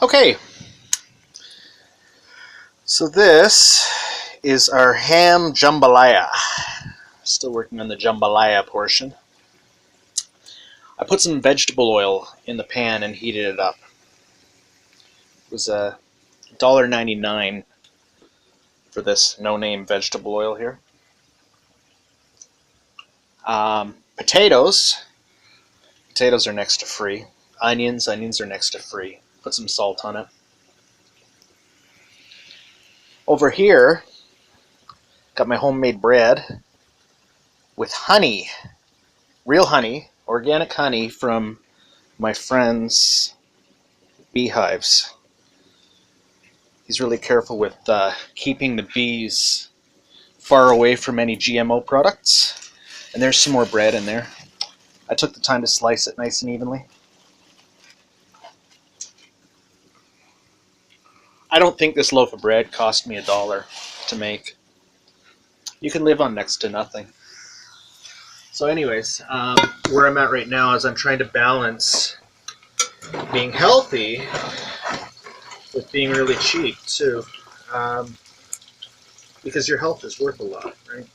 Okay, so this is our ham jambalaya. Still working on the jambalaya portion. I put some vegetable oil in the pan and heated it up. It was $1.99 for this no-name vegetable oil here. Potatoes are next to free. Onions are next to free. Put some salt on it. Over here, got my homemade bread with honey, real honey, organic honey from my friend's beehives. He's really careful with keeping the bees far away from any GMO products. And there's some more bread in there. I took the time to slice it nice and evenly. I don't think this loaf of bread cost me $1 to make. You can live on next to nothing. So anyways, where I'm at right now is I'm trying to balance being healthy with being really cheap too. Because your health is worth a lot, right?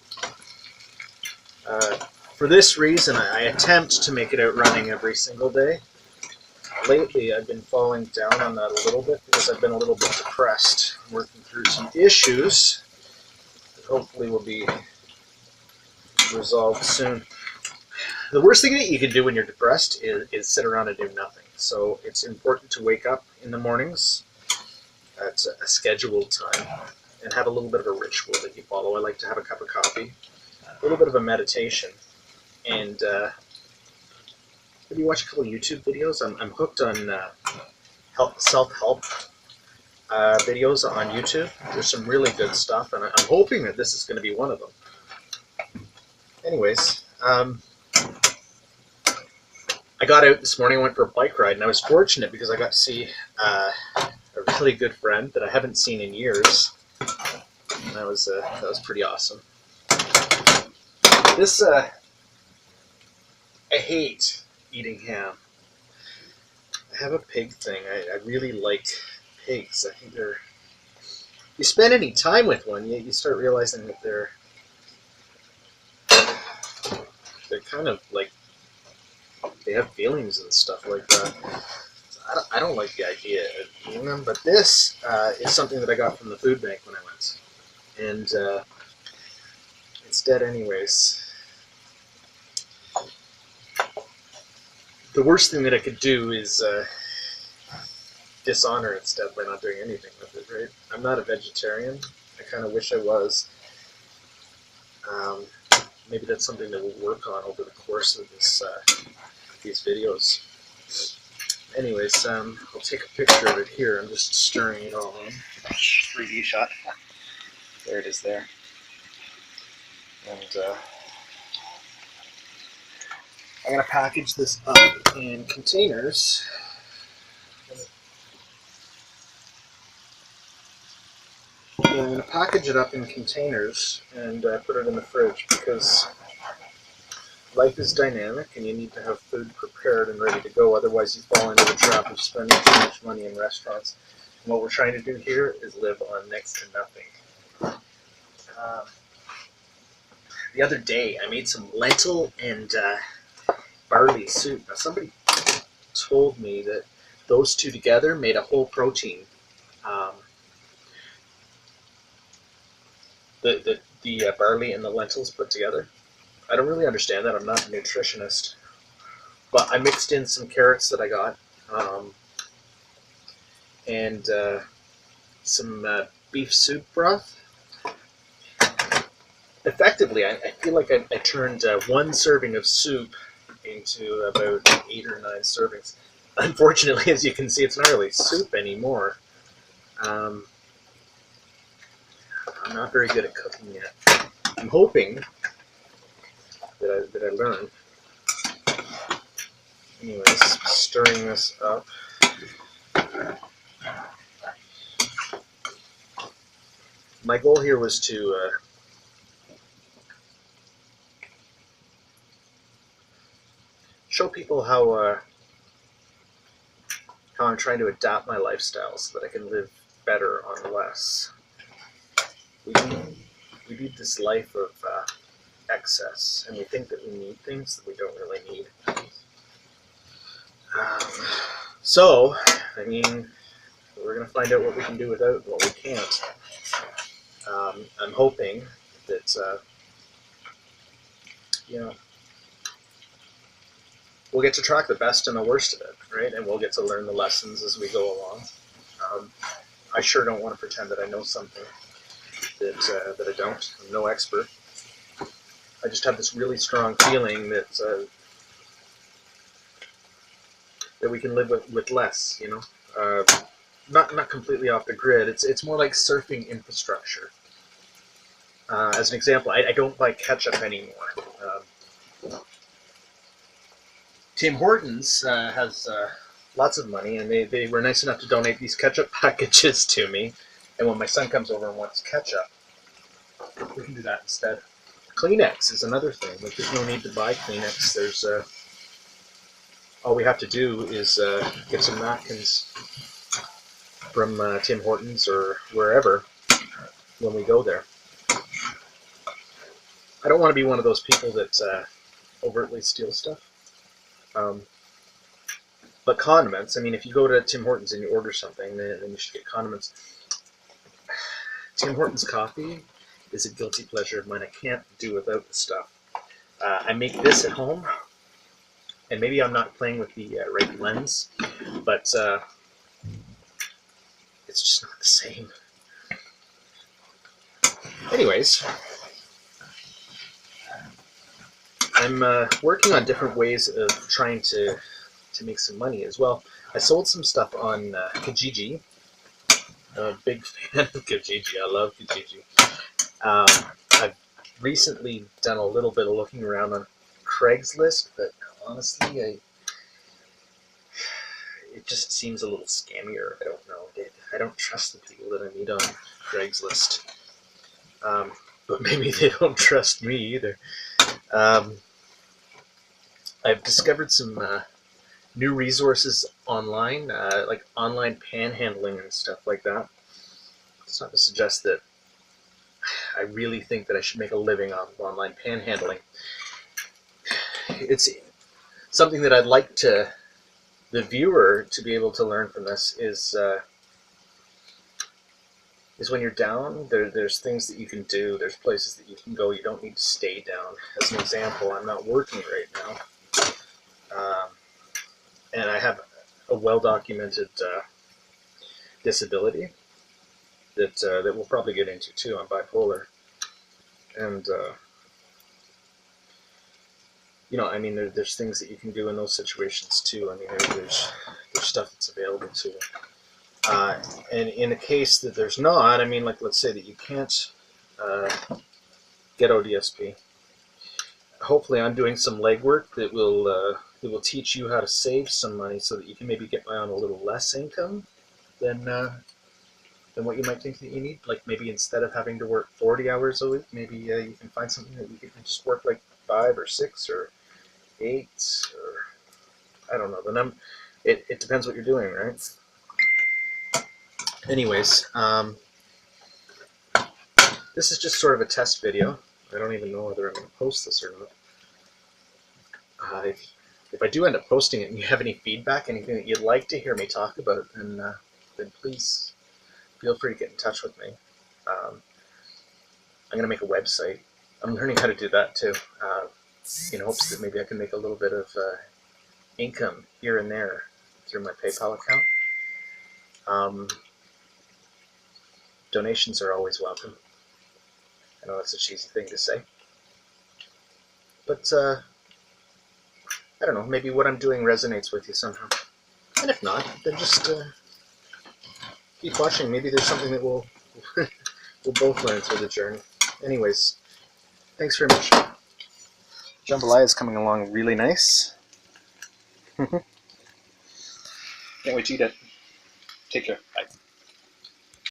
For this reason, I attempt to make it out running every single day. Lately, I've been falling down on that a little bit because I've been a little bit depressed. I'm working through some issues that hopefully will be resolved soon. The worst thing that you can do when you're depressed is sit around and do nothing. So it's important to wake up in the mornings at a scheduled time and have a little bit of a ritual that you follow. I like to have a cup of coffee, a little bit of a meditation, and maybe watch a couple of YouTube videos. I'm hooked on self-help videos on YouTube. There's some really good stuff, and I'm hoping that this is going to be one of them. Anyways, I got out this morning, went for a bike ride, and I was fortunate because I got to see a really good friend that I haven't seen in years. And that was pretty awesome. This I hate eating ham. I have a pig thing. I really like pigs. I think they're. You spend any time with one, you start realizing that they're kind of like they have feelings and stuff like that. I don't like the idea of eating them, but this is something that I got from the food bank when I went, and it's dead anyways. The worst thing that I could do is dishonor its death by not doing anything with it, right? I'm not a vegetarian. I kind of wish I was. Maybe that's something that we'll work on over the course of these videos. Anyways, I'll take a picture of it here. I'm just stirring it all in. 3D shot. There it is there. And I'm going to package this up in containers. I'm going to package it up in containers and put it in the fridge because life is dynamic and you need to have food prepared and ready to go. Otherwise, you fall into the trap of spending too much money in restaurants. And what we're trying to do here is live on next to nothing. The other day, I made some lentil and barley soup. Now, somebody told me that those two together made a whole protein. The barley and the lentils put together. I don't really understand that. I'm not a nutritionist. But I mixed in some carrots that I got and some beef soup broth. Effectively, I feel like I turned one serving of soup into about 8 or 9 servings. Unfortunately, as you can see, it's not really soup anymore. I'm not very good at cooking yet. I'm hoping that I learn. Anyways, stirring this up. My goal here was to show people how how I'm trying to adapt my lifestyle so that I can live better on less. We lead this life of excess, and we think that we need things that we don't really need. So, I mean, we're going to find out what we can do without and what we can't. I'm hoping that, we'll get to track the best and the worst of it, right? And we'll get to learn the lessons as we go along. I sure don't want to pretend that I know something that I don't. I'm no expert. I just have this really strong feeling that we can live with less, not completely off the grid. It's more like surfing infrastructure. As an example, I don't buy ketchup anymore. Tim Hortons has lots of money, and they were nice enough to donate these ketchup packages to me. And when my son comes over and wants ketchup, we can do that instead. Kleenex is another thing. Like, there's no need to buy Kleenex. There's all we have to do is get some napkins from Tim Hortons or wherever when we go there. I don't want to be one of those people that overtly steal stuff. But condiments, I mean, if you go to Tim Hortons and you order something, then you should get condiments. Tim Hortons coffee is a guilty pleasure of mine. I can't do without the stuff. I make this at home, and maybe I'm not playing with the right lens, but it's just not the same. Anyways, I'm working on different ways of trying to make some money as well. I sold some stuff on Kijiji. I'm a big fan of Kijiji. I love Kijiji. I've recently done a little bit of looking around on Craigslist, but honestly, it just seems a little scammier. I don't know. I don't trust the people that I meet on Craigslist. But maybe they don't trust me either. I've discovered some new resources online, like online panhandling and stuff like that. It's not to suggest that I really think that I should make a living on online panhandling. It's something that I'd like the viewer to be able to learn from this is when you're down, there's things that you can do, there's places that you can go, you don't need to stay down. As an example, I'm not working right now. And I have a well-documented disability that we'll probably get into too. I'm bipolar, and I mean, there's things that you can do in those situations too. I mean, there's stuff that's available to you. And in the case that there's not, I mean, like, let's say that you can't get ODSP. Hopefully, I'm doing some legwork that will teach you how to save some money so that you can maybe get by on a little less income than what you might think that you need. Like, maybe instead of having to work 40 hours a week, maybe you can find something that you can just work like 5 or 6 or 8 or I don't know. It depends what you're doing, right? Anyways, this is just sort of a test video. I don't even know whether I'm going to post this or not. If I do end up posting it and you have any feedback, anything that you'd like to hear me talk about, then please feel free to get in touch with me. I'm going to make a website. I'm learning how to do that too, in hopes that maybe I can make a little bit of income here and there through my PayPal account. Donations are always welcome. I know that's a cheesy thing to say, but I don't know, maybe what I'm doing resonates with you somehow. And if not, then just keep watching. Maybe there's something that we'll both learn through the journey. Anyways, thanks very much. Jambalaya is coming along really nice. Can't wait to eat it. Take care. Bye.